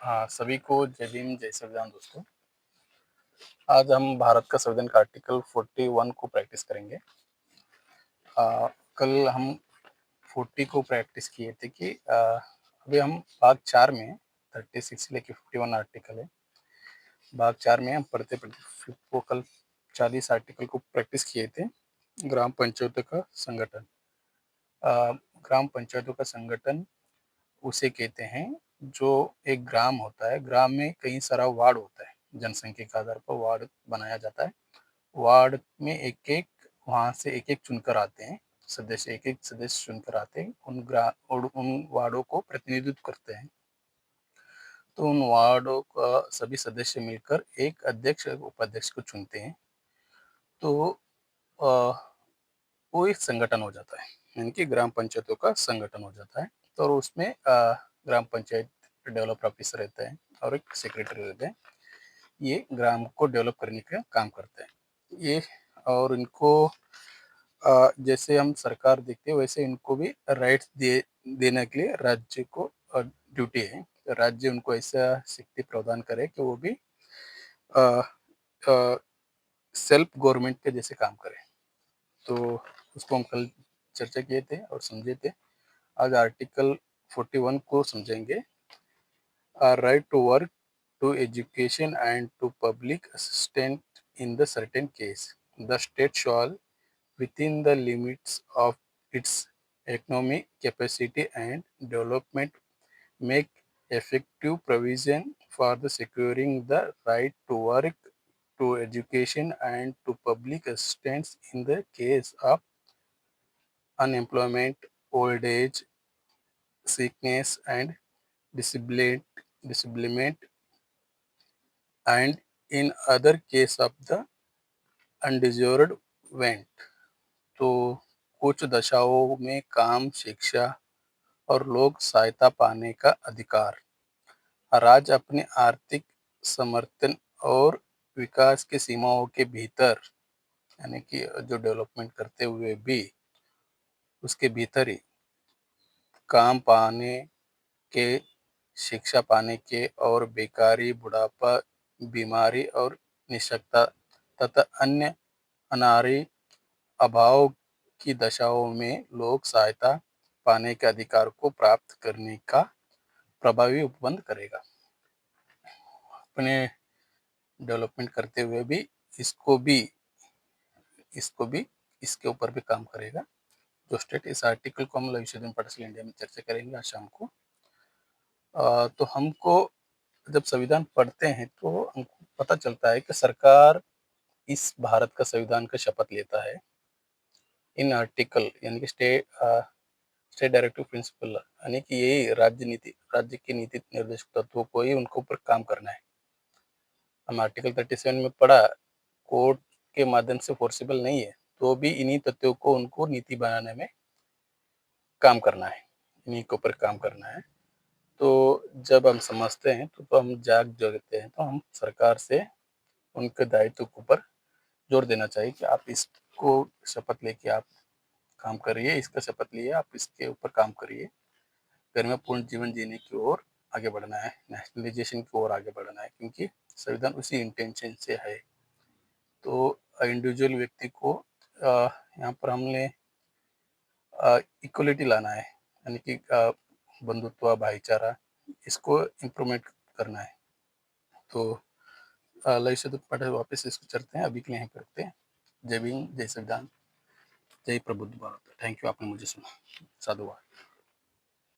हाँ, सभी को जय भीम, जय संविधान दोस्तों। आज हम भारत का संविधान का आर्टिकल 41 को प्रैक्टिस करेंगे। कल हम 40 को प्रैक्टिस किए थे कि अभी हम भाग 4 में 36 से लेके 51 आर्टिकल है। भाग 4 में हम पढ़ते-पढ़ते फिर वो कल 40 आर्टिकल को प्रैक्टिस किए थे। ग्राम पंचायतों का संगठन। अ, ग्राम पंचायतों का संगठन उसे कहते हैं जो एक ग्राम होता है। ग्राम में कई सारा वार्ड होता है, जनसंख्या के आधार पर वार्ड बनाया जाता है। वार्ड में एक-एक वहाँ से एक-एक चुनकर आते हैं, सदस्य एक-एक सदस्य चुनकर आते हैं, और उन वार्डों को प्रतिनिधित्व करते हैं। तो उन वार्डों का सभी सदस्य मिलकर एक अध्यक्ष, एक उपाध्यक्ष को चुनते हैं। तो अ, वो एक संगठन हो जाता है, यानी कि ग्राम पंचायतों का संगठन हो जाता है। तो और उसमें ग्राम पंचायत डेवलपर ऑफिसर रहता है और एक सेक्रेटरी रहते हैं। ये ग्राम को डेवलप करने का काम करते हैं। ये और इनको जैसे हम सरकार देखते हैं वैसे इनको भी राइट्स देने के लिए राज्य को ड्यूटी है। राज्य उनको ऐसा शक्ति प्रदान करे कि वो भी अ, अ, सेल्फ गवर्नमेंट के जैसे काम करें। तो उसको हम कल चर्चा किए थे और समझे थे। आज आर्टिकल 41 को समझेंगे। Right to work, to education and to public assistance in the certain case. The state shall, within the limits of its economic capacity and development, make effective provision for the securing the right to work, to education and to public assistance in the case of unemployment, old age, sickness and disablement, and in other case of the undeserved went. तो कुछ दशाओं में काम, शिक्षा और लोक सहायता पाने का अधिकार। राज्य अपने आर्थिक समर्थन और विकास की सीमाओं के भीतर, यानी कि जो डेवलपमेंट करते हुए भी उसके भीतर ही काम पाने के, शिक्षा पाने के और बेकारी, बुढ़ापा, बीमारी और निःशक्तता तथा अन्य अनारी अभाव की दशाओं में लोक सहायता पाने के अधिकार को प्राप्त करने का प्रभावी उपबंध करेगा। अपने डेवलपमेंट करते हुए भी इसको भी इसको भी इसके ऊपर भी काम करेगा। जो स्टेट, इस आर्टिकल को हम लविशुद्धि पाठशाला इंडिया में चर्चा करेंगे आज शाम को। तो हमको जब संविधान पढ़ते हैं तो हमको पता चलता है कि सरकार इस भारत का संविधान का शपथ लेता है। इन आर्टिकल यानी कि स्टेट डायरेक्टिव प्रिंसिपल, यानी कि यही राज्य की नीति निर्देशक तत्वों को ही उनके ऊपर काम करना है। हम आर्टिकल 37 में पढ़ा, कोर्ट के माध्यम से फोर्सेबल नहीं है, तो भी इन्हीं तथ्यों को उनको नीति बनाने में काम करना है, इन्हीं के ऊपर काम करना है। तो जब हम समझते हैं तो हम जागते हैं, तो हम सरकार से उनके दायित्व के ऊपर जोर देना चाहिए कि आप इसको शपथ लेके आप काम करिए, इसका शपथ लिए आप इसके ऊपर काम करिए। गरिमापूर्ण जीवन जीने की ओर आगे बढ़ना है, नेशनलाइजेशन की ओर आगे बढ़ना है, क्योंकि संविधान उसी इंटेंशन से है। तो इंडिविजुअल व्यक्ति को यहाँ पर हमने इक्वलिटी लाना है, यानी कि बंधुत्व, भाईचारा, इसको इम्प्रूवमेंट करना है। तो लय से पाठ वापस इसको चलते हैं, अभी के लिए यहीं पे रखते हैं। जय भीम, जय संविधान, जय प्रबुद्ध भारत। थैंक यू, आपने मुझे सुना। साधुवाद।